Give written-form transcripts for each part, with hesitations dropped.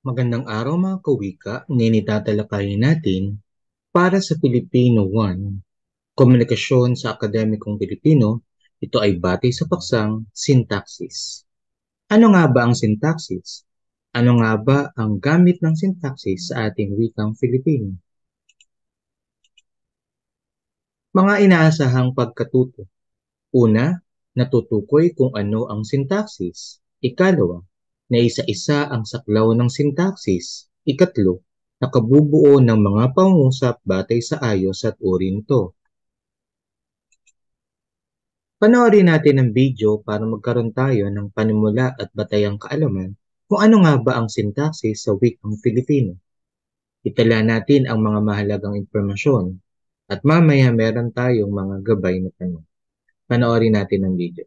Magandang araw mga kawika, ngayon itatalakayin natin para sa Filipino 1, komunikasyon sa akademikong Pilipino, ito ay batay sa paksang sintaksis. Ano nga ba ang sintaksis? Ano nga ba ang gamit ng sintaksis sa ating wikang Filipino? Mga inaasahang pagkatuto. Una, natutukoy kung ano ang sintaksis. Ikalawa, na isa-isa ang saklaw ng sintaksis. Ikatlo, nakabubuo ng mga pangungusap batay sa ayos at uri nito. Panoorin natin ang video para magkaroon tayo ng panimula at batayang kaalaman kung ano nga ba ang sintaksis sa wikang Filipino. Itala natin ang mga mahalagang impormasyon at mamaya meron tayong mga gabay na tanong. Panoorin natin ang video.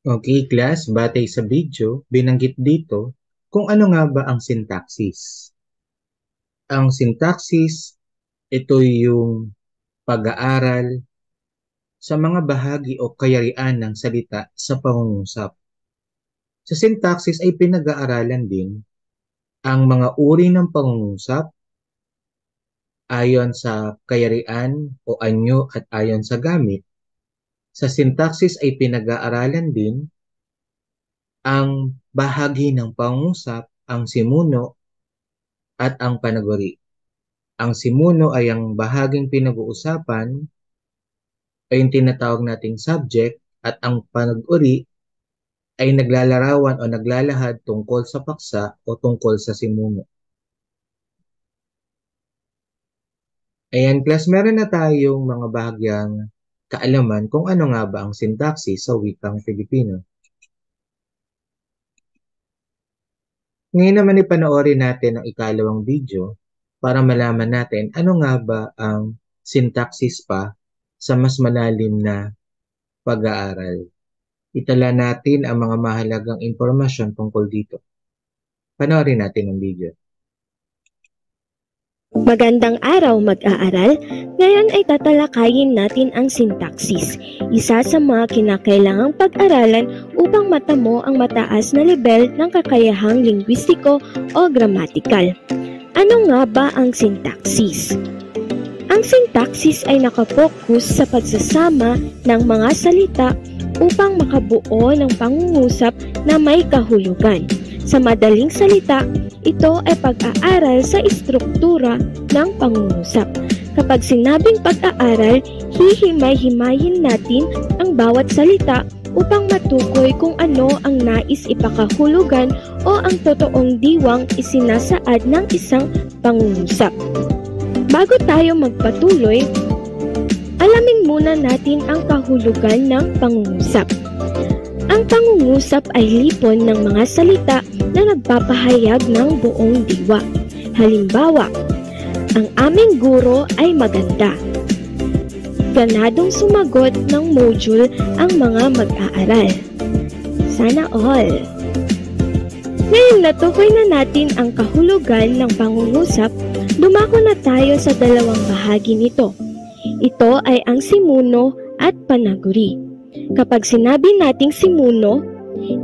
Okay, class, batay sa video, binanggit dito kung ano nga ba ang sintaksis. Ang sintaksis, ito yung pag-aaral sa mga bahagi o kayarian ng salita sa pangungusap. Sa sintaksis ay pinag-aaralan din ang mga uri ng pangungusap ayon sa kayarian o anyo at ayon sa gamit. Sa sintaksis ay pinag-aaralan din ang bahagi ng pangungusap, ang simuno at ang panaguri. Ang simuno ay ang bahaging pinag-uusapan ay yung tinatawag nating subject at ang panag-uri ay naglalarawan o naglalahad tungkol sa paksa o tungkol sa simuno. Ayan, class, meron na tayong mga bahagyang kaalaman kung ano nga ba ang sintaksis sa wikang Filipino. Ngayon naman ipanoorin natin ang ikalawang video para malaman natin ano nga ba ang sintaksis pa sa mas malalim na pag-aaral. Itala natin ang mga mahalagang impormasyon tungkol dito. Panoorin natin ang video. Magandang araw mag-aaral. Ngayon ay tatalakayin natin ang sintaksis, isa sa mga kinakailangang pag-aralan upang matamo ang mataas na level ng kakayahang lingwistiko o gramatikal. Ano nga ba ang sintaksis? Ang sintaksis ay nakapokus sa pagsasama ng mga salita upang makabuo ng pangungusap na may kahulugan. Sa madaling salita, ito ay pag-aaral sa istruktura ng pangungusap. Kapag sinabing pag-aaral, hihimay-himayin natin ang bawat salita upang matukoy kung ano ang nais ipakahulugan o ang totoong diwang isinasaad ng isang pangungusap. Bago tayo magpatuloy, alamin muna natin ang kahulugan ng pangungusap. Ang pangungusap ay lipon ng mga salita na nagpapahayag ng buong diwa. Halimbawa, ang aming guro ay maganda. Ganadong sumagot ng module ang mga mag-aaral. Sana all! Ngayon natukoy na natin ang kahulugan ng pangungusap, dumako na tayo sa dalawang bahagi nito. Ito ay ang simuno at panaguri. Kapag sinabi nating simuno,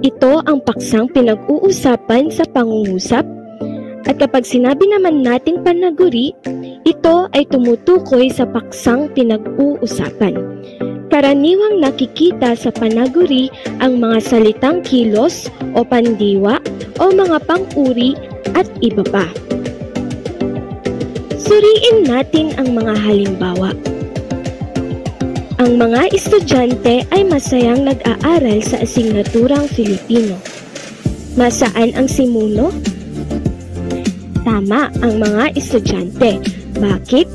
ito ang paksang pinag-uusapan sa pangungusap, at kapag sinabi naman nating panaguri, ito ay tumutukoy sa paksang pinag-uusapan. Karaniwang nakikita sa panaguri ang mga salitang kilos o pandiwa o mga pang-uri at iba pa. Suriin natin ang mga halimbawa. Ang mga estudyante ay masayang nag-aaral sa asignaturang Filipino. Nasaan ang simuno? Tama ang mga estudyante. Bakit?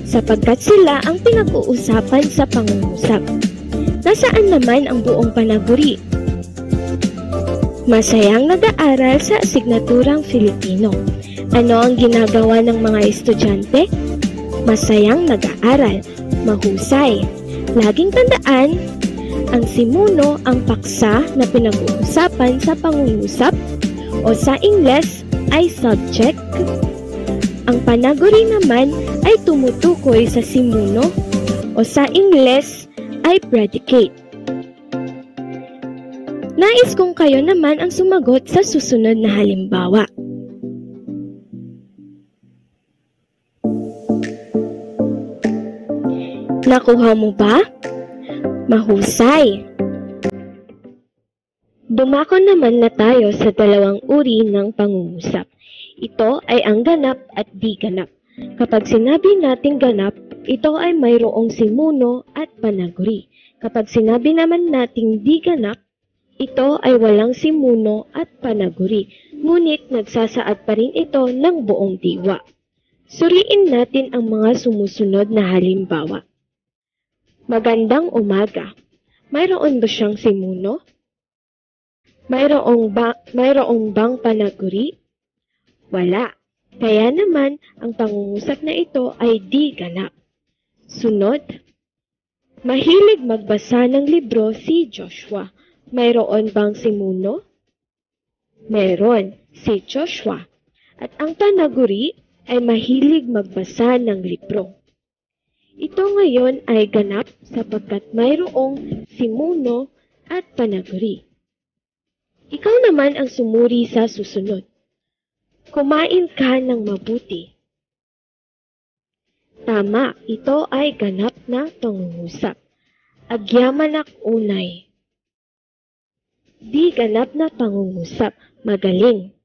Sapagkat sila ang pinag-uusapan sa pangungusap. Nasaan naman ang buong panaguri? Masayang nag-aaral sa asignaturang Filipino. Ano ang ginagawa ng mga estudyante? Masayang nag-aaral. Mahusay. Laging tandaan, ang simuno ang paksa na pinag-uusapan sa pangungusap o sa Ingles ay subject. Ang panaguri naman ay tumutukoy sa simuno o sa Ingles ay predicate. Nais kong kayo naman ang sumagot sa susunod na halimbawa. Nakuha mo ba? Mahusay! Dumako naman na tayo sa dalawang uri ng pangungusap. Ito ay ang ganap at di ganap. Kapag sinabi nating ganap, ito ay mayroong simuno at panaguri. Kapag sinabi naman nating di ganap, ito ay walang simuno at panaguri. Ngunit nagsasaad pa rin ito ng buong diwa. Suriin natin ang mga sumusunod na halimbawa. Magandang umaga. Mayroon ba siyang simuno? Mayroong bang panaguri? Wala. Kaya naman, ang pangungusap na ito ay di ganap. Sunod. Mahilig magbasa ng libro si Joshua. Mayroon bang si Muno? Meron, si Joshua. At ang panaguri ay mahilig magbasa ng libro. Ito ngayon ay ganap sapagkat mayroong si Muno at panaguri. Ikaw naman ang sumuri sa susunod. Kumain ka ng mabuti. Tama, ito ay ganap na pangungusap. Agyaman ak unay. Di ganap na pangungusap, magaling.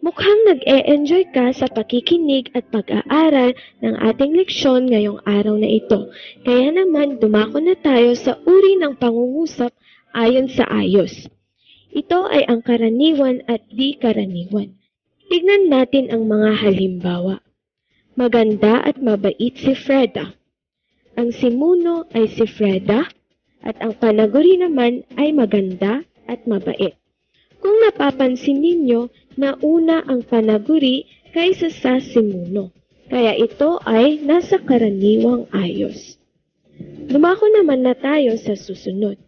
Mukhang nag-e-enjoy ka sa pakikinig at pag-aaral ng ating leksyon ngayong araw na ito. Kaya naman dumako na tayo sa uri ng pangungusap ayon sa ayos. Ito ay ang karaniwan at di karaniwan. Tignan natin ang mga halimbawa. Maganda at mabait si Freda. Ang si Muno ay si Freda at ang panaguri naman ay maganda at mabait. Kung napapansin ninyo, nauna ang panaguri kaysa sa si Muno, kaya ito ay nasa karaniwang ayos. Dumako naman na tayo sa susunod.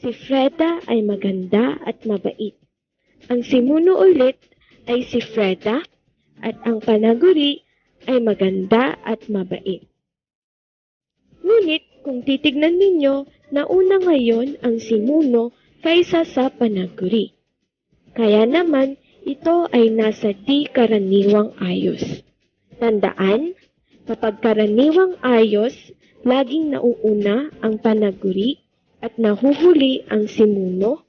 Si Freda ay maganda at mabait. Ang si Muno ulit ay si Freda at ang panaguri ay maganda at mabait. Ngunit kung titignan ninyo, nauna ngayon ang si Muno kaysa sa panaguri. Kaya naman, ito ay nasa di karaniwang ayos. Tandaan, kapag karaniwang ayos, laging nauuna ang panaguri at nahuhuli ang si Muno.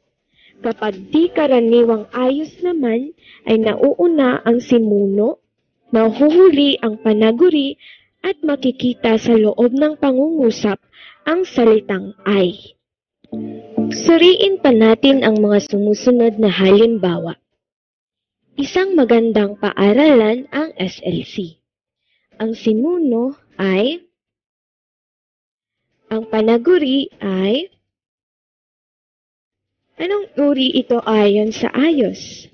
Kapag di karaniwang ayos naman, ay nauuna ang si Muno, nahuhuli ang panaguri at makikita sa loob ng pangungusap ang salitang ay. Suriin pa natin ang mga sumusunod na halimbawa. Isang magandang paaralan ang SLC. Ang si Muno ay, ang panaguri ay, anong uri ito ayon sa ayos?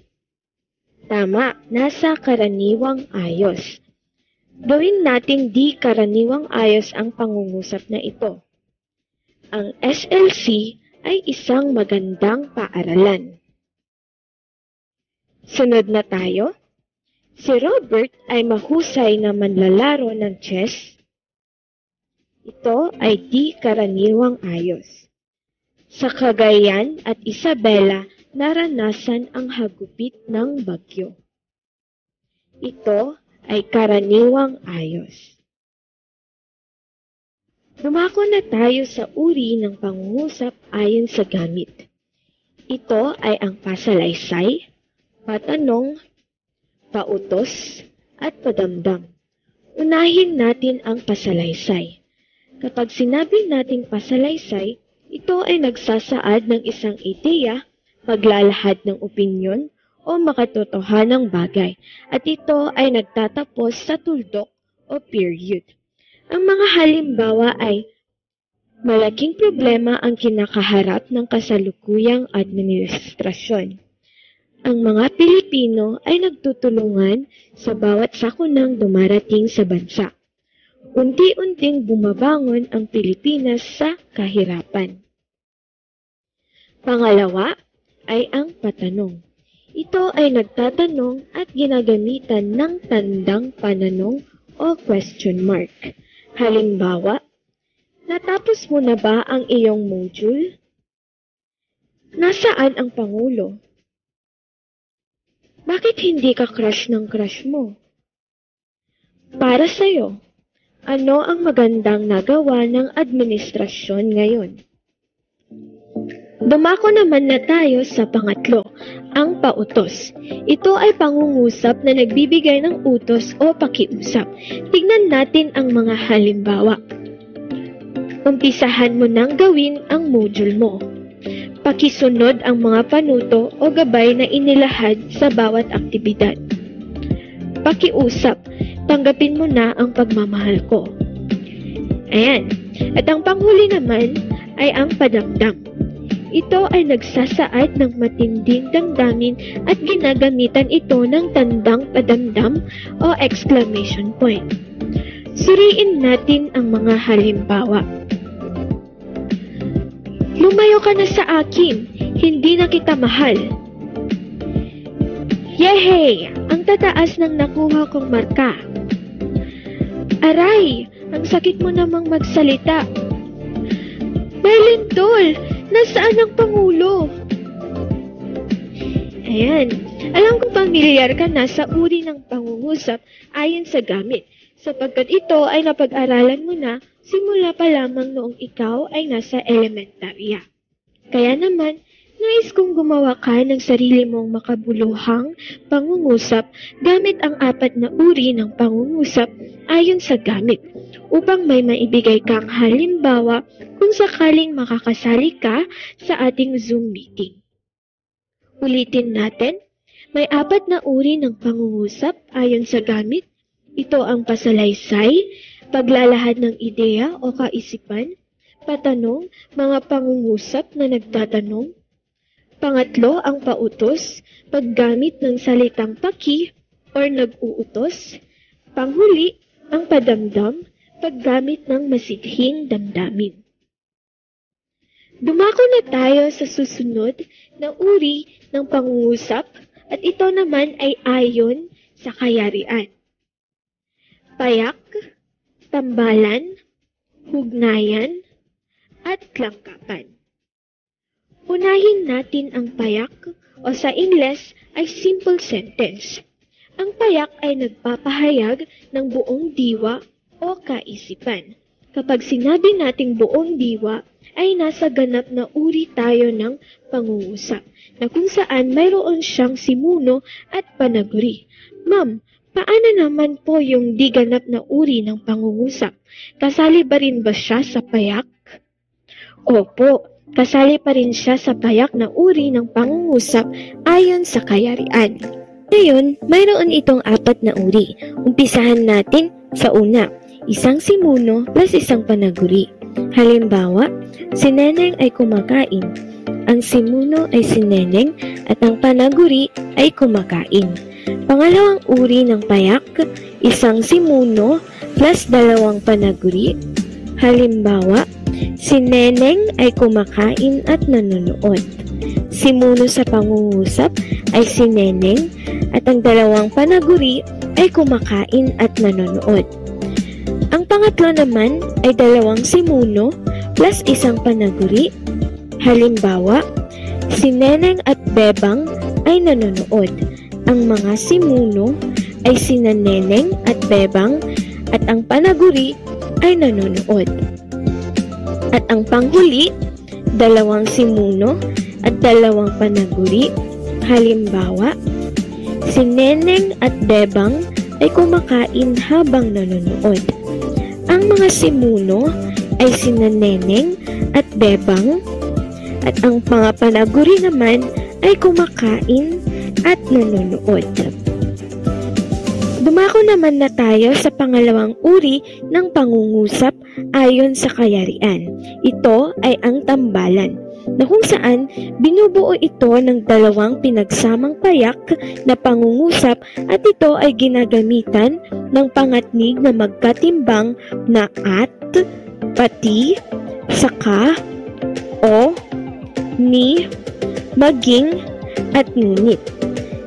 Tama, nasa karaniwang ayos. Gawin nating di karaniwang ayos ang pangungusap na ito. Ang SLC ay isang magandang paaralan. Sunod na tayo. Si Robert ay mahusay na manlalaro ng chess. Ito ay di karaniwang ayos. Sa Cagayan at Isabela, naranasan ang hagupit ng bagyo. Ito ay karaniwang ayos. Dumako na tayo sa uri ng pangungusap ayon sa gamit. Ito ay ang pasalaysay, patanong, pautos, at padamdam. Unahin natin ang pasalaysay. Kapag sinabi nating pasalaysay, ito ay nagsasaad ng isang ideya, paglalahad ng opinyon, o makatotohanang bagay, at ito ay nagtatapos sa tuldok o period. Ang mga halimbawa ay malaking problema ang kinakaharap ng kasalukuyang administrasyon. Ang mga Pilipino ay nagtutulungan sa bawat sakunang dumarating sa bansa. Unti-unting bumabangon ang Pilipinas sa kahirapan. Pangalawa ay ang patanong. Ito ay nagtatanong at ginagamitan ng tandang pananong o question mark. Halimbawa, natapos mo na ba ang iyong module? Nasaan ang Pangulo? Bakit hindi ka crush ng crush mo? Para sa'yo, ano ang magandang nagawa ng administrasyon ngayon? Dumako naman na tayo sa pangatlo, ang pautos. Ito ay pangungusap na nagbibigay ng utos o pakiusap. Tignan natin ang mga halimbawa. Umpisahan mo nang gawin ang module mo. Pakisunod ang mga panuto o gabay na inilahad sa bawat aktibidad. Pakiusap, tanggapin mo na ang pagmamahal ko. Ayan. At ang panghuli naman ay ang padamdam. Ito ay nagsasaad ng matinding damdamin at ginagamitan ito ng tandang padamdam o exclamation point. Suriin natin ang mga halimbawa. Lumayo ka na sa akin, hindi na kita mahal. Yehey! Ang tataas ng nakuha kong marka. Aray! Ang sakit mo namang magsalita. Berlindol! Nasaan ang Pangulo? Ayan. Alam kong pamilyar ka na sa uri ng pangungusap ayon sa gamit, sapagkat ito ay napag-aralan mo na simula pa lamang noong ikaw ay nasa elementarya. Kaya naman, nais kong gumawa ka ng sarili mong makabuluhang pangungusap gamit ang 4 na uri ng pangungusap ayon sa gamit, upang may maibigay kang halimbawa kung sakaling makakasali ka sa ating Zoom meeting. Ulitin natin, may 4 na uri ng pangungusap ayon sa gamit. Ito ang pasalaysay, paglalahad ng ideya o kaisipan, patanong, mga pangungusap na nagtatanong. Pangatlo, ang pautos, paggamit ng salitang paki or nag-uutos. Panghuli, ang padamdam, paggamit ng masidhing damdamin. Dumako na tayo sa susunod na uri ng pangungusap at ito naman ay ayon sa kayarian. Payak, tambalan, hugnayan, at langkapan. Unahin natin ang payak o sa Ingles ay simple sentence. Ang payak ay nagpapahayag ng buong diwa o kaisipan. Kapag sinabi nating buong diwa, ay nasa ganap na uri tayo ng pangungusap, na kung saan mayroon siyang simuno at panaguri. Ma'am, paano naman po yung di ganap na uri ng pangungusap? Kasali ba rin ba siya sa payak? Opo, kasali pa rin siya sa payak na uri ng pangungusap ayon sa kayarian. Ngayon, mayroon itong 4 na uri. Umpisahan natin sa una, isang simuno plus isang panaguri. Halimbawa, si Neneng ay kumakain. Ang simuno ay si Neneng at ang panaguri ay kumakain. Pangalawang uri ng payak, isang simuno plus 2 panaguri. Halimbawa, si Neneng ay kumakain at nanonood. Simuno sa pangungusap ay si Neneng at ang 2 panaguri ay kumakain at nanonood. Ang pangatlo naman ay 2 simuno plus isang panaguri. Halimbawa, si Neneng at Bebang ay nanonood. Ang mga simuno ay sina Neneng at Bebang at ang panaguri ay nanonood. At ang panghuli, 2 simuno at 2 panaguri. Halimbawa, si Neneng at Bebang ay kumakain habang nanonood. Ang mga simuno ay sina Neneng at Bebang at ang mga panaguri naman ay kumakain at nanonood. Dumako naman na tayo sa pangalawang uri ng pangungusap ayon sa kayarian. Ito ay ang tambalan, na kung saan binubuo ito ng 2 pinagsamang payak na pangungusap at ito ay ginagamitan ng pangatnig na magkatimbang na at, pati, saka, o, ni, maging, at ngunit.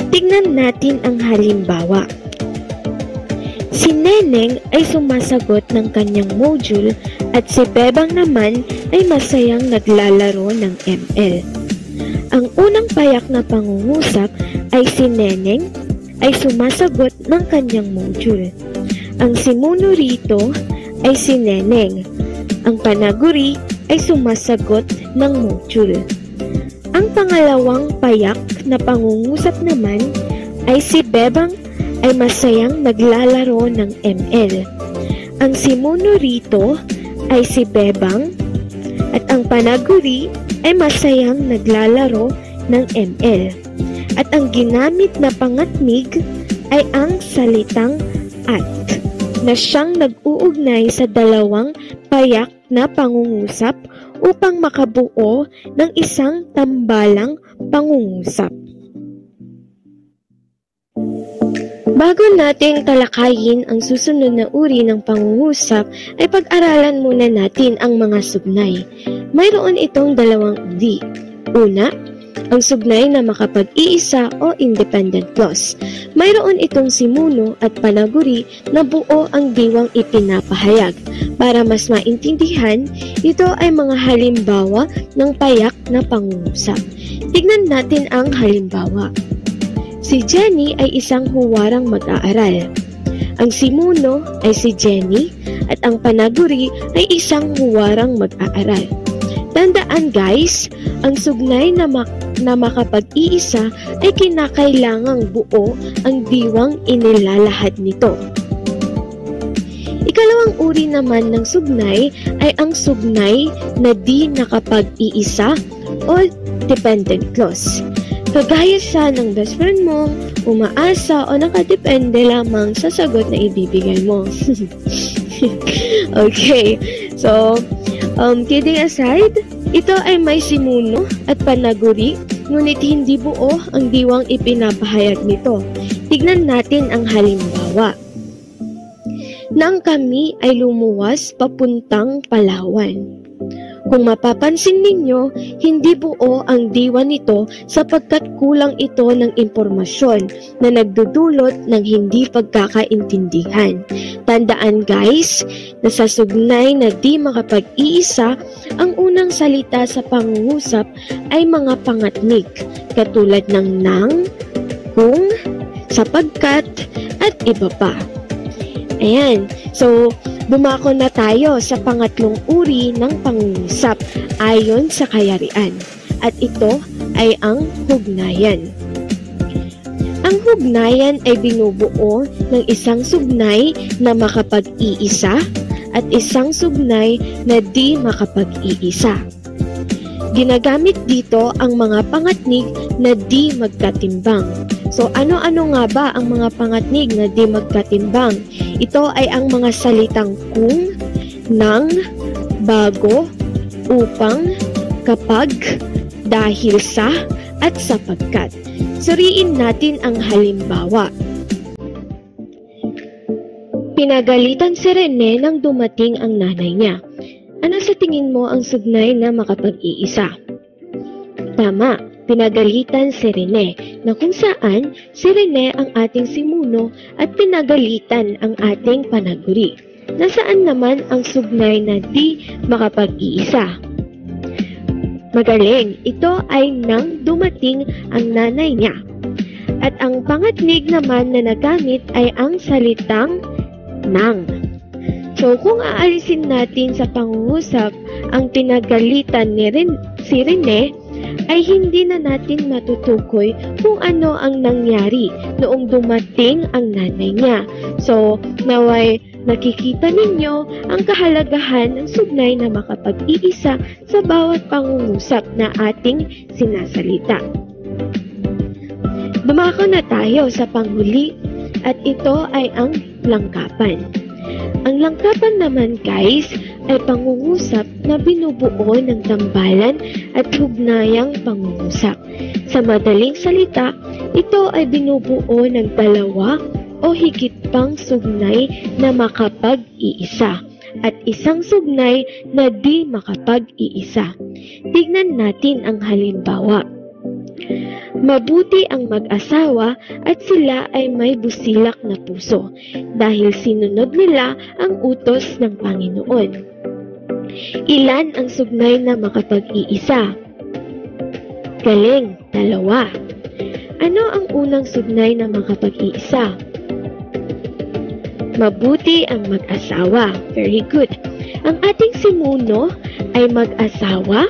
Tignan natin ang halimbawa. Si Neneng ay sumasagot ng kanyang module at si Bebang naman ay masayang naglalaro ng ML. Ang unang payak na pangungusap ay si Neneng ay sumasagot ng kanyang module. Ang simuno rito ay si Neneng. Ang panaguri ay sumasagot ng module. Ang pangalawang payak na pangungusap naman ay si Bebang ay masayang naglalaro ng ML. Ang simuno rito ay si Bebang at ang panaguri ay masayang naglalaro ng ML. At ang ginamit na pangatnig ay ang salitang at, na siyang nag-uugnay sa 2 payak na pangungusap upang makabuo ng isang tambalang pangungusap. Bago natin talakayin ang susunod na uri ng pangungusap, ay pag-aralan muna natin ang mga sugnay. Mayroon itong 2 uri. Una, ang sugnay na makapag-iisa o independent clause. Mayroon itong simuno at panaguri na buo ang diwang ipinapahayag. Para mas maintindihan, ito ay mga halimbawa ng payak na pangungusap. Tignan natin ang halimbawa. Si Jenny ay isang huwarang mag-aaral. Ang simuno ay si Jenny at ang panaguri ay isang huwarang mag-aaral. Tandaan guys, ang sugnay na makapag-iisa ay kinakailangang buo ang diwang inilalahad nito. Ikalawang uri naman ng sugnay ay ang sugnay na di nakapag-iisa o dependent clause. Kagaya siya ng best friend mo, umaasa o nakadepende lamang sa sagot na ibibigay mo. Okay, so kidding aside, ito ay may simuno at panaguri, ngunit hindi buo ang diwang ipinapahayag nito. Tignan natin ang halimbawa. Nang kami ay lumuwas papuntang Palawan. Kung mapapansin ninyo, hindi buo ang diwa nito sapagkat kulang ito ng impormasyon na nagdudulot ng hindi pagkakaintindihan. Tandaan guys, na sa sugnay na di makapag-iisa, ang unang salita sa pangungusap ay mga pangatnig katulad ng nang, kung, sapagkat, at iba pa. Ayan, so dumako na tayo sa pangatlong uri ng pangungusap ayon sa kayarian, at ito ay ang hugnayan. Ang hugnayan ay binubuo ng isang sugnay na makapag-iisa at isang sugnay na di makapag-iisa. Ginagamit dito ang mga pangatnig na di magkatimbang. So ano-ano nga ba ang mga pangatnig na di magkatimbang? Ito ay ang mga salitang kung, nang, bago, upang, kapag, dahil sa, at sapagkat. Suriin natin ang halimbawa. Pinagalitan si Rene nang dumating ang nanay niya. Ano sa tingin mo ang sugnay na makapag-iisa? Tama, pinagalitan si Rene, na kung saan si Rene ang ating simuno at pinagalitan ang ating panaguri. Nasaan naman ang sugnay na di makapag-iisa? Magaling, ito ay nang dumating ang nanay niya. At ang pangatnig naman na nagamit ay ang salitang nang. So kung aalisin natin sa pangungusap ang pinagalitan ni si Rene, ay hindi na natin matutukoy kung ano ang nangyari noong dumating ang nanay niya. So, naway nakikita ninyo ang kahalagahan ng sugnay na makapag-iisa sa bawat pangungusap na ating sinasalita. Dumako na tayo sa panghuli at ito ay ang langkapan. Ang langkapan naman guys ay pangungusap na binubuo ng tambalan at hugnayang pangungusap. Sa madaling salita, ito ay binubuo ng dalawa o higit pang sugnay na makapag-iisa at isang sugnay na di makapag-iisa. Tignan natin ang halimbawa. Mabuti ang mag-asawa at sila ay may busilak na puso dahil sinunod nila ang utos ng Panginoon. Ilan ang sugnay na makapag-iisa? Galing, dalawa. Ano ang unang sugnay na makapag-iisa? Mabuti ang mag-asawa. Very good. Ang ating simuno ay mag-asawa.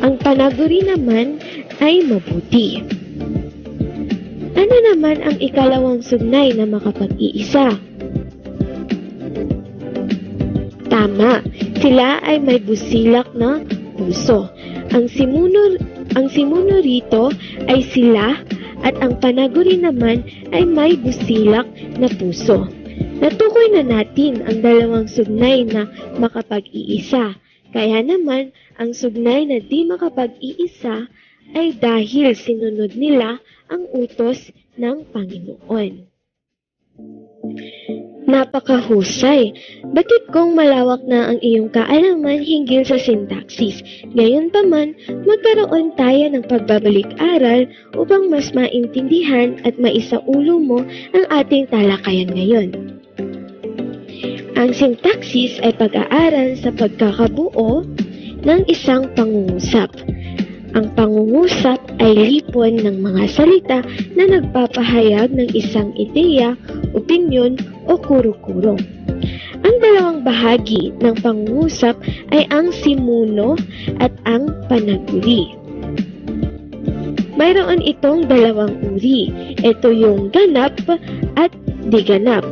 Ang panaguri naman ay mabuti. Ano naman ang ikalawang sugnay na makapag-iisa? Tama, sila ay may busilak na puso. Ang simuno rito ay sila at ang panaguri naman ay may busilak na puso. Natukoy na natin ang dalawang sugnay na makapag-iisa. Kaya naman, ang sugnay na di makapag-iisa ay dahil sinunod nila ang utos ng Panginoon. Napakahusay! Batid kong malawak na ang iyong kaalaman hinggil sa sintaksis. Gayunpaman, magkaroon tayo ng pagbabalik-aral upang mas maintindihan at maisaulo mo ang ating talakayan ngayon. Ang sintaksis ay pag-aaral sa pagkakabuo ng isang pangungusap. Ang pangungusap ay lipon ng mga salita na nagpapahayag ng isang ideya, opinyon o kuro-kuro. Ang dalawang bahagi ng pangungusap ay ang simuno at ang panaguri. Mayroon itong dalawang uri. Ito yung ganap at di ganap.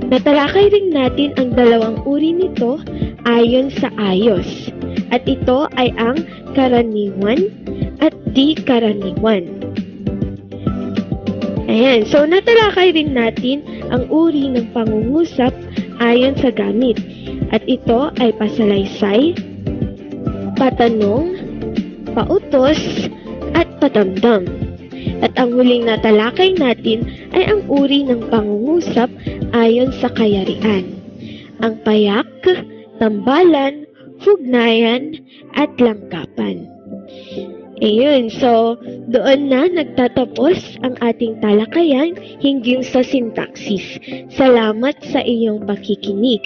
Natalakay rin natin ang dalawang uri nito ayon sa ayos. At ito ay ang karaniwan at di karaniwan. Ayan, so natalakay rin natin ang uri ng pangungusap ayon sa gamit. At ito ay pasalaysay, patanong, pautos, at patamdam. At ang huling natalakay natin ay ang uri ng pangungusap ayon sa kayarian. Ang payak, tambalan, hugnayan, at langkapan. Ayun, so doon na nagtatapos ang ating talakayan hinggil sa sintaksis. Salamat sa iyong pakikinig.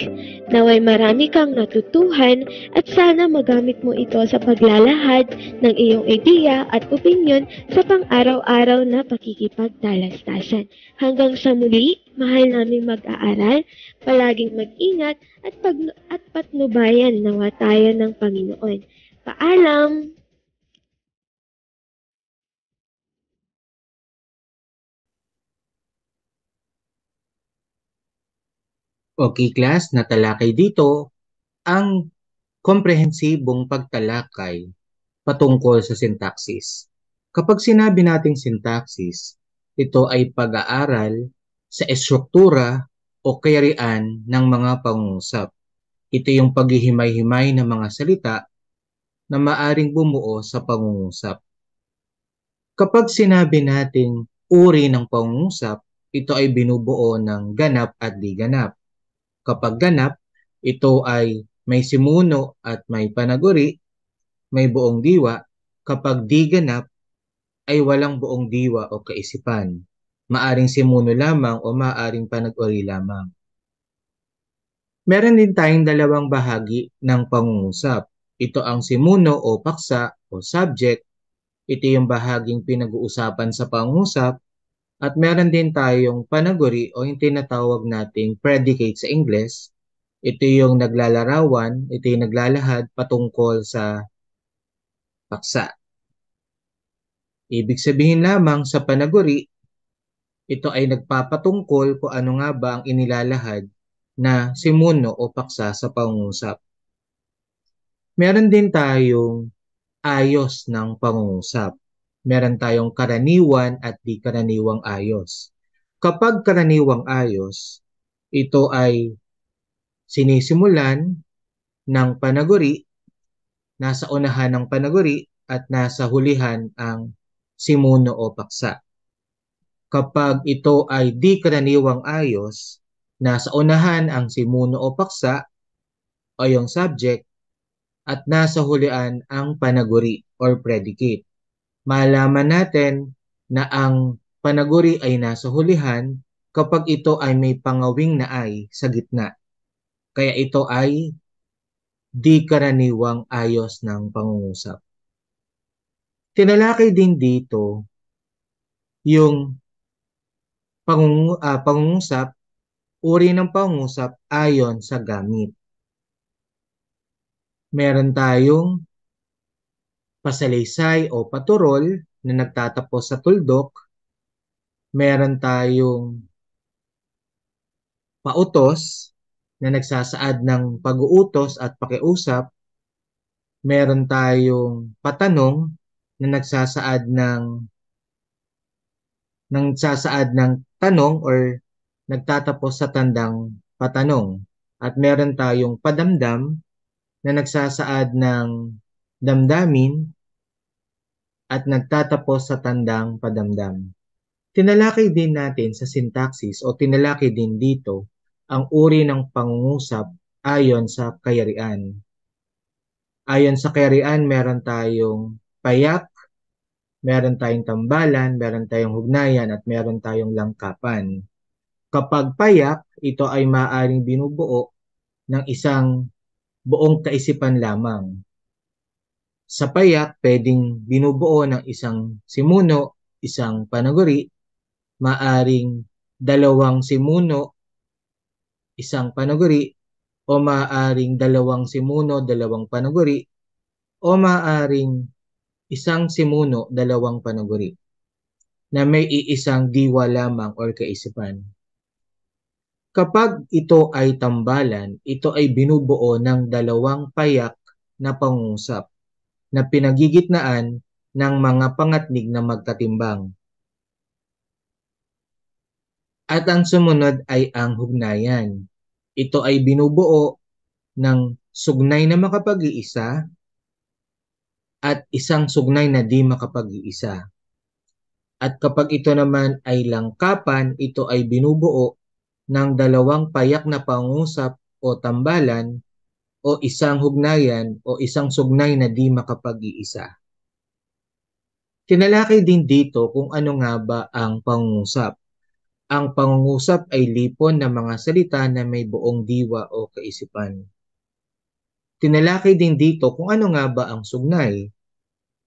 Naway marami kang natutuhan at sana magamit mo ito sa paglalahad ng iyong ideya at opinyon sa pang-araw-araw na pakikipagtalastasan. Hanggang sa muli, mahal naming mag-aaral, palaging mag-ingat at patnubayan nawa tayo ng Panginoon. Paalam! Okay class, natalakay dito ang komprehensibong pagtalakay patungkol sa sintaksis. Kapag sinabi nating sintaksis, ito ay pag-aaral sa estruktura o kayarian ng mga pangungusap. Ito yung paghihimay-himay ng mga salita na maaring bumuo sa pangungusap. Kapag sinabi nating uri ng pangungusap, ito ay binubuo ng ganap at di ganap. Kapag ganap, ito ay may simuno at may panaguri, may buong diwa. Kapag di ganap, ay walang buong diwa o kaisipan. Maaring simuno lamang o maaring panaguri lamang. Meron din tayong dalawang bahagi ng pangungusap. Ito ang simuno o paksa o subject. Ito yung bahaging pinag-uusapan sa pangungusap. At meron din tayong panaguri o yung tinatawag nating predicate sa English. Ito yung naglalarawan, ito yung naglalahad patungkol sa paksa. Ibig sabihin lamang sa panaguri, ito ay nagpapatungkol kung ano nga ba ang inilalahad na simuno o paksa sa pangungusap. Meron din tayong ayos ng pangungusap. Meron tayong karaniwan at di karaniwang ayos. Kapag karaniwang ayos, ito ay sinisimulan ng panaguri, nasa unahan ng panaguri at nasa hulihan ang simuno o paksa. Kapag ito ay di karaniwang ayos, nasa unahan ang simuno o paksa o yung subject at nasa hulian ang panaguri or predicate. Malaman natin na ang panaguri ay nasa hulihan kapag ito ay may pangawing na ay sa gitna. Kaya ito ay di karaniwang ayos ng pangungusap. Tinalakay din dito yung pangungusap, uri ng pangungusap ayon sa gamit. Meron tayong pasalaysay o paturol na nagtatapos sa tuldok. Meron tayong pautos na nagsasaad ng pag-uutos at pakiusap. Meron tayong patanong na nagsasaad ng tanong or nagtatapos sa tandang patanong. At meron tayong padamdam na nagsasaad ng damdamin at nagtatapos sa tandang padamdam. Tinalakay din natin sa sintaksis o tinalakay din dito ang uri ng pangungusap ayon sa kayarian. Ayon sa kayarian, meron tayong payak, meron tayong tambalan, meron tayong hugnayan, at meron tayong langkapan. Kapag payak, ito ay maaaring binubuo ng isang buong kaisipan lamang. Sa payak, pwedeng binubuo ng isang simuno, isang panaguri, maaring dalawang simuno, isang panaguri, o maaring dalawang simuno, dalawang panaguri, o maaring isang simuno, dalawang panaguri, na may iisang diwa lamang or kaisipan. Kapag ito ay tambalan, ito ay binubuo ng dalawang payak na pangungusap na pinagigitnaan ng mga pangatnig na magkatimbang. At ang sumunod ay ang hugnayan. Ito ay binubuo ng sugnay na makapag-iisa at isang sugnay na di makapag-iisa. At kapag ito naman ay langkapan, ito ay binubuo ng dalawang payak na pangungusap o tambalan o isang hugnayan o isang sugnay na di makapag-iisa. Tinalakay din dito kung ano nga ba ang pangungusap. Ang pangungusap ay lipon ng mga salita na may buong diwa o kaisipan. Tinalakay din dito kung ano nga ba ang sugnay.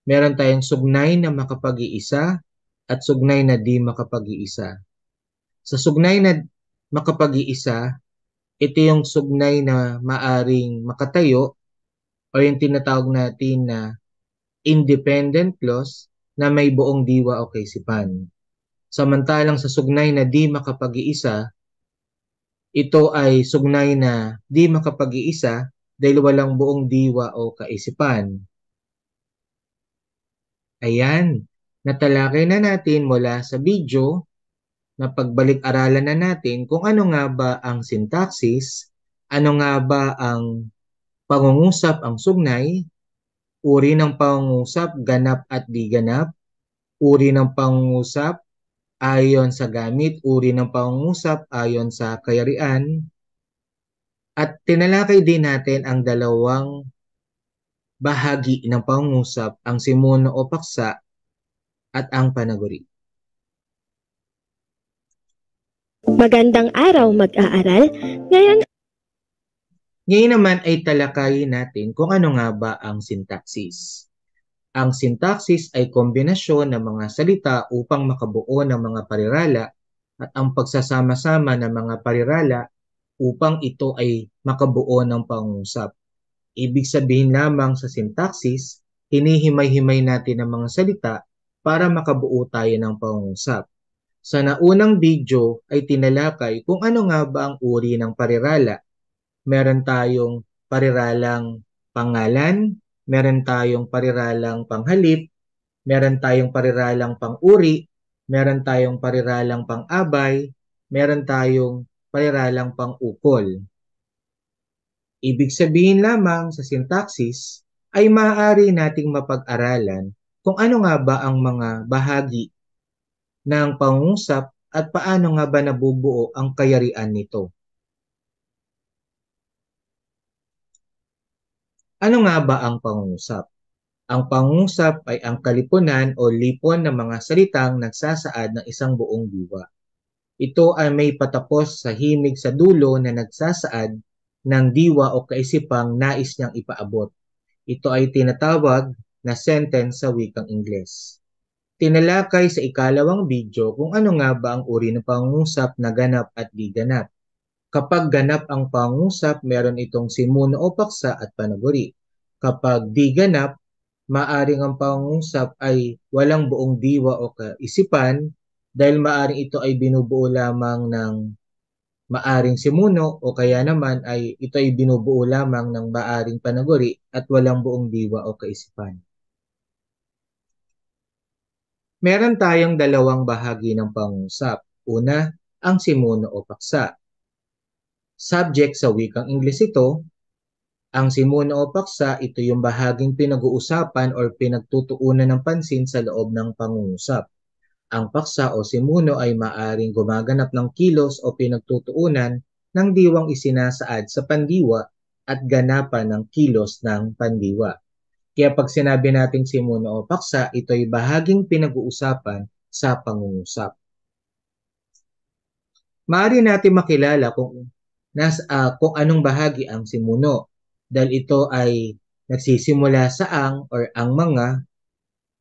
Meron tayong sugnay na makapag-iisa at sugnay na di makapag-iisa. Sa sugnay na makapag-iisa, ito yung sugnay na maaring makatayo o yung tinatawag natin na independent clause na may buong diwa o kaisipan. Samantalang sa sugnay na di makapag-iisa, ito ay sugnay na di makapag-iisa dahil walang buong diwa o kaisipan. Ayan, natalakay na natin mula sa video na pagbalik-aralan na natin kung ano nga ba ang sintaksis, ano nga ba ang pangungusap ang sugnay, uri ng pangungusap ganap at di ganap, uri ng pangungusap ayon sa gamit, uri ng pangungusap ayon sa kayarian, at tinalakay din natin ang dalawang bahagi ng pangungusap, ang simuno o paksa at ang panaguri. Magandang araw mag-aaral. Ngayon Ngayon naman ay talakayin natin kung ano nga ba ang sintaksis. Ang sintaksis ay kombinasyon ng mga salita upang makabuo ng mga parirala at ang pagsasama-sama ng mga parirala upang ito ay makabuo ng pangungusap. Ibig sabihin lamang sa sintaksis, hinihimay-himay natin ang mga salita para makabuo tayo ng pangungusap. Sa naunang video ay tinalakay kung ano nga ba ang uri ng parirala. Meron tayong pariralang pangalan, meron tayong pariralang panghalip, meron tayong pariralang pang-uri, meron tayong pariralang pang-abay, meron tayong pariralang pang-ukol. Ibig sabihin lamang sa sintaksis ay maaari nating mapag-aralan kung ano nga ba ang mga bahagi ng pangungusap at paano nga ba nabubuo ang kayarian nito. Ano nga ba ang pangungusap? Ang pangungusap ay ang kalipunan o lipon ng mga salitang nagsasaad ng isang buong diwa. Ito ay may patapos sa himig sa dulo na nagsasaad ng diwa o kaisipang nais niyang ipaabot. Ito ay tinatawag na sentence sa wikang Ingles. Tinalakay sa ikalawang video kung ano nga ba ang uri ng pangungusap na ganap at di ganap. Kapag ganap ang pangungusap, meron itong simuno o paksa at panaguri. Kapag di ganap, maaring ang pangungusap ay walang buong diwa o kaisipan dahil maaring ito ay binubuo lamang ng maaring simuno o kaya naman ay ito ay binubuo lamang ng maaring panaguri at walang buong diwa o kaisipan. Meron tayong dalawang bahagi ng pangungusap. Una, ang simuno o paksa. Subject sa wikang Ingles ito, ang simuno o paksa, ito yung bahaging pinag-uusapan or pinagtutuunan ng pansin sa loob ng pangungusap. Ang paksa o simuno ay maaring gumaganap ng kilos o pinagtutuunan ng diwang isinasaad sa pandiwa at ganapan ng kilos ng pandiwa. Kaya pag sinabi nating simuno o paksa, ito ay bahaging pinag-uusapan sa pangungusap. Maaari natin makilala kung anong bahagi ang simuno dahil ito ay nagsisimula sa ang or ang mga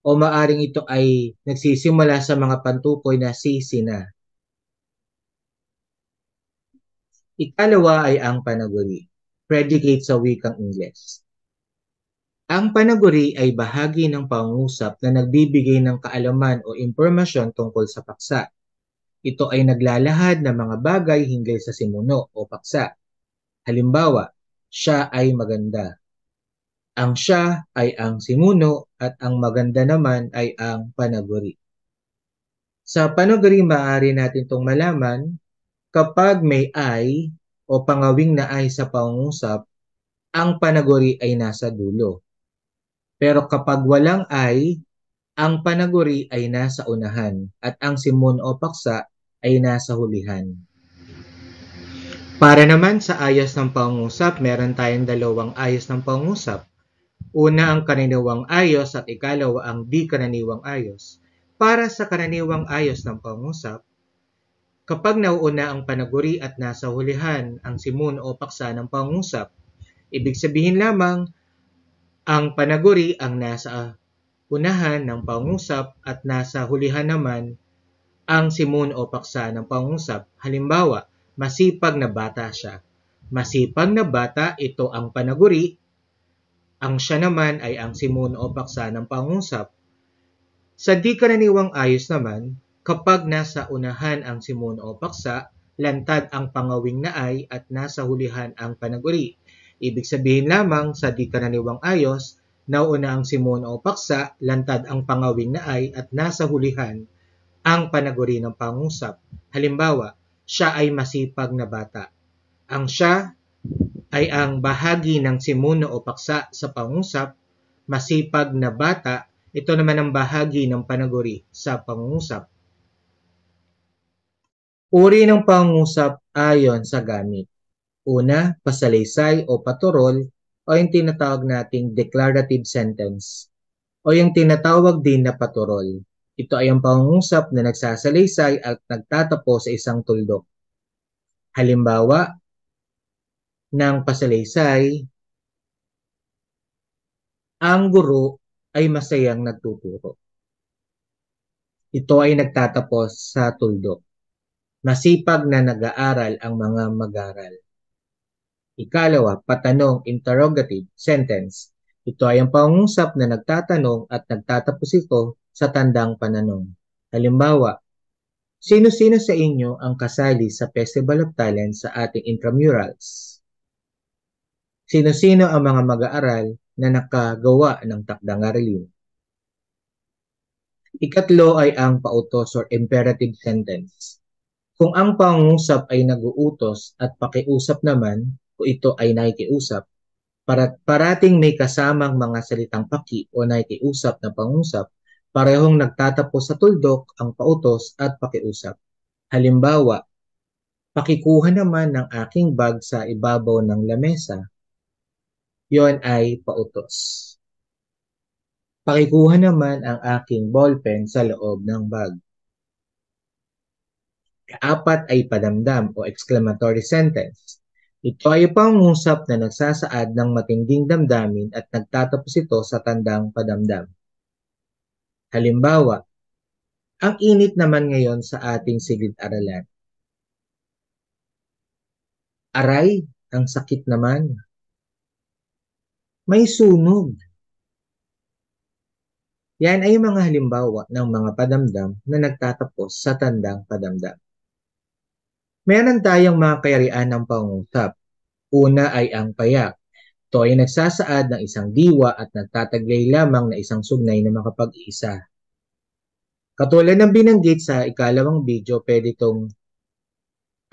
o maaring ito ay nagsisimula sa mga pantukoy na si, sina. Ikalawa ay ang panaguri, predicate sa wikang Ingles. Ang panaguri ay bahagi ng pangungusap na nagbibigay ng kaalaman o impormasyon tungkol sa paksa. Ito ay naglalahad ng mga bagay hinggil sa simuno o paksa. Halimbawa, siya ay maganda. Ang siya ay ang simuno at ang maganda naman ay ang panaguri. Sa panaguri, maaari natin itong malaman kapag may ay o pangawing na ay sa pangungusap, ang panaguri ay nasa dulo. Pero kapag walang ay, ang panaguri ay nasa unahan at ang simuno o paksa ay nasa hulihan. Para naman sa ayos ng pangungusap, meron tayong dalawang ayos ng pangungusap. Una ang karaniwang ayos at ikalawa ang di karaniwang ayos. Para sa karaniwang ayos ng pangungusap, kapag nauuna ang panaguri at nasa hulihan ang simuno o paksa ng pangungusap, ibig sabihin lamang ang panaguri ang nasa unahan ng pangungusap at nasa hulihan naman ang simuno o paksa ng pangungusap. Halimbawa, masipag na bata siya. Masipag na bata, ito ang panaguri. Ang siya naman ay ang simuno o paksa ng pangungusap. Sa di karaniwang ayos naman, kapag nasa unahan ang simuno o paksa, lantad ang pangawing na ay at nasa hulihan ang panaguri. Ibig sabihin lamang sa di karaniwang ayos, nauna ang simuno o paksa, lantad ang pangawing na ay at nasa hulihan ang panaguri ng pangungusap. Halimbawa, siya ay masipag na bata. Ang siya ay ang bahagi ng simuno o paksa sa pangungusap. Masipag na bata, ito naman ang bahagi ng panaguri sa pangungusap. Uri ng pangungusap ayon sa gamit. Una, pasalaysay o paturol o yung tinatawag nating declarative sentence o yung tinatawag din na paturol. Ito ay ang pangungusap na nagsasalaysay at nagtatapos sa isang tuldok. Halimbawa ng pasalaysay, ang guro ay masayang nagtuturo. Ito ay nagtatapos sa tuldok. Masipag na nag-aaral ang mga mag-aaral. Ikalawa, patanong, interrogative sentence. Ito ay ang pangungusap na nagtatanong at nagtatapos ito sa tandang pananong. Halimbawa, sino-sino sa inyo ang kasali sa Festival of Talents sa ating intramurals? Sino-sino ang mga mag-aaral na nakagawa ng takdang aralin? Ikatlo ay ang pautos or imperative sentence. Kung ang pangungusap ay nag-uutos at pakiusap naman, kung ito ay nakikiusap, parating may kasamang mga salitang paki o nakikiusap na pangungusap, parehong nagtatapos sa tuldok ang pautos at pakiusap. Halimbawa, pakikuha naman ng aking bag sa ibabaw ng lamesa. Yon ay pautos. Pakikuha naman ang aking ballpen sa loob ng bag. Kaapat ay padamdam o exclamatory sentence. Ito ay pangungusap na nagsasaad ng matinding damdamin at nagtatapos ito sa tandang padamdam. Halimbawa, ang init naman ngayon sa ating silid-aralan. Aray, ang sakit naman. May sunog. Yan ay mga halimbawa ng mga padamdam na nagtatapos sa tandang padamdam. Meron tayong mga kayarian ng pangungusap. Una ay ang payak. Ito ay nagsasaad ng isang diwa at nagtataglay lamang na isang sugnay na makapag-iisa. Katulad ng binanggit sa ikalawang video, pwede itong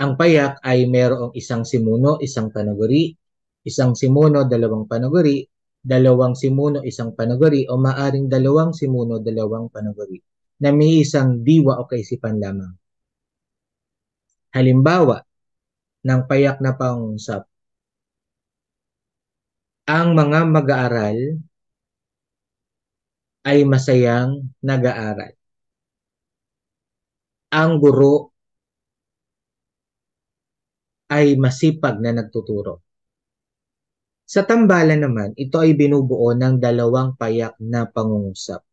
ang payak ay mayroong isang simuno, isang panaguri, isang simuno, dalawang panaguri, dalawang simuno, isang panaguri, o maaring dalawang simuno, dalawang panaguri, na may isang diwa o kaisipan lamang. Halimbawa, ng payak na pangungusap. Ang mga mag-aaral ay masayang nag-aaral. Ang guro ay masipag na nagtuturo. Sa tambalan naman, ito ay binubuo ng dalawang payak na pangungusap.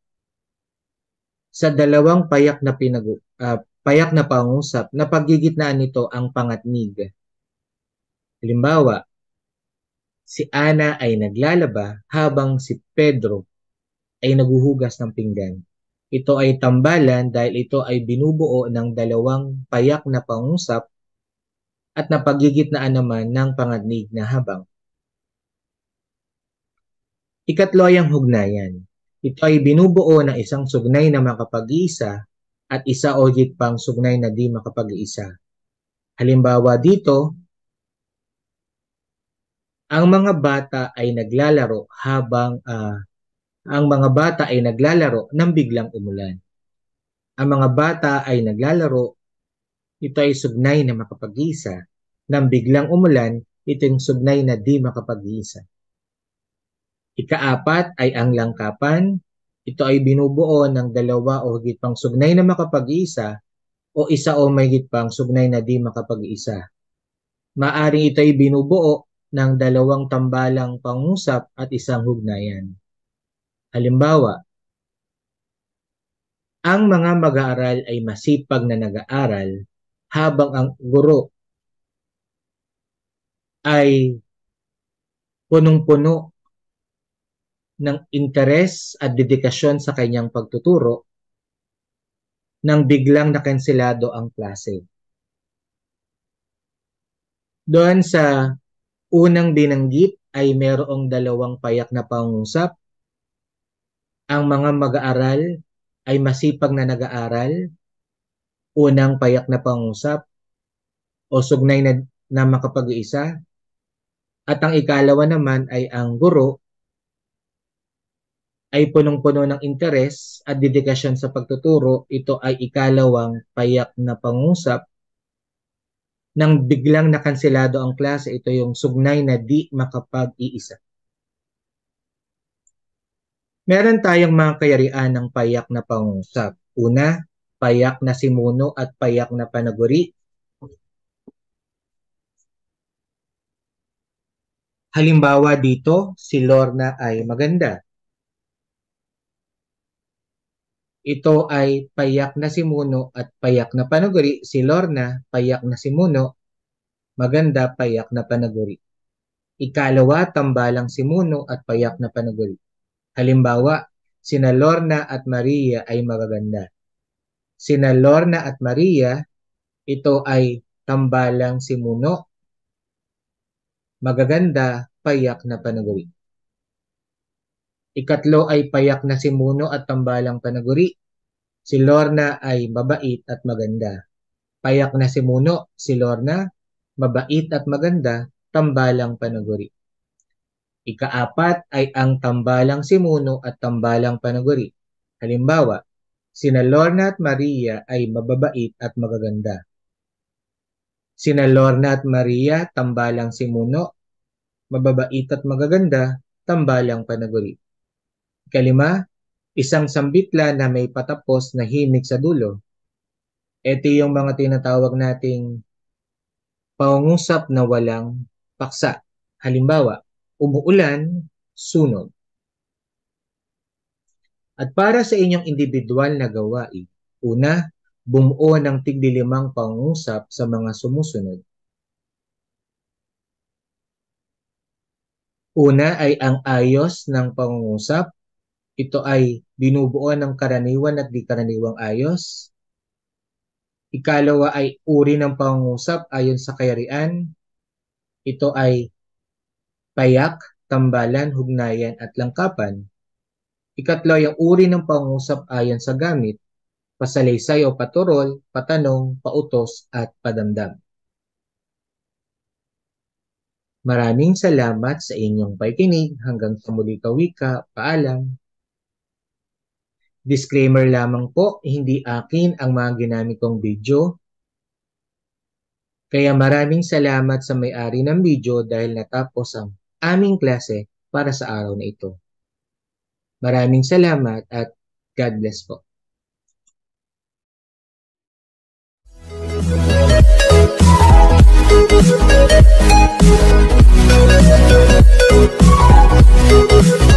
Sa dalawang payak na pangungusap, napagigitnaan nito ang pangatnig. Halimbawa, si Ana ay naglalaba habang si Pedro ay naguhugas ng pinggan. Ito ay tambalan dahil ito ay binubuo ng dalawang payak na pangungusap at napagigitnaan naman ng pangatnig na habang. Ikatlo ay ang hugnayan. Ito ay binubuo ng isang sugnay na makapag-iisa at isa o higit pang sugnay na di makapag-iisa. Halimbawa dito, ang mga bata ay naglalaro nang biglang umulan. Ang mga bata ay naglalaro, ito ay sugnay na makapag-iisa. Nang biglang umulan, ito yung sugnay na di makapag-iisa. Ikaapat ay ang langkapan. Ito ay binubuo ng dalawa o higit pang sugnay na makapag-iisa o isa o mahigit pang sugnay na di makapag-iisa. Maaring ito ay binubuo ng dalawang tambalang pangusap at isang hugnayan. Halimbawa, ang mga mag-aaral ay masipag na nag-aaral habang ang guro ay punong-puno ng interes at dedikasyon sa kanyang pagtuturo nang biglang nakanselado ang klase. Doon sa unang binanggit ay mayroong dalawang payak na pangungusap. Ang mga mag-aaral ay masipag na nag-aaral, unang payak na pangungusap o sugnay na makapag-iisa. At ang ikalawa naman ay ang guro ay punong-puno ng interes at dedikasyon sa pagtuturo. Ito ay ikalawang payak na pangungusap. Nang biglang nakanselado ang klase, ito yung sugnay na di makapag-iisa. Meron tayong mga kayarian ng payak na pangungusap. Una, payak na simuno at payak na panaguri. Halimbawa dito, si Lorna ay maganda. Ito ay payak na simuno at payak na panaguri. Si Lorna, payak na simuno, maganda, payak na panaguri. Ikalawa, tambalang simuno at payak na panaguri. Halimbawa, sina Lorna at Maria ay magaganda. Sina Lorna at Maria, ito ay tambalang simuno, magaganda, payak na panaguri. Ikatlo ay payak na simuno at tambalang panaguri. Si Lorna ay mabait at maganda. Payak na simuno, si Lorna, mabait at maganda, tambalang panaguri. Ikaapat ay ang tambalang simuno at tambalang panaguri. Halimbawa, sina Lorna at Maria ay mababait at magaganda. Sina Lorna at Maria, tambalang simuno, mababait at magaganda, tambalang panaguri. Ikalima, isang sambitla na may patapos na himig sa dulo. Ito yung mga tinatawag nating pangungusap na walang paksa. Halimbawa, umuulan, sunog. At para sa inyong individual na gawain, una, bumuo ng tigli-5 pangungusap sa mga sumusunod. Una ay ang ayos ng pangungusap. Ito ay binubuo ng karaniwan at di karaniwang ayos. Ikalawa ay uri ng pangungusap ayon sa kayarian. Ito ay payak, tambalan, hugnayan at langkapan. Ikatlo ay ang uri ng pangungusap ayon sa gamit. Pasalaysay o paturol, patanong, pautos at padamdam. Maraming salamat sa inyong pakikinig. Hanggang sa muli kawika, paalam. Disclaimer lamang po, hindi akin ang mga ginamit kong video. Kaya maraming salamat sa may-ari ng video dahil natapos ang aming klase para sa araw na ito. Maraming salamat at God bless po. Thank you.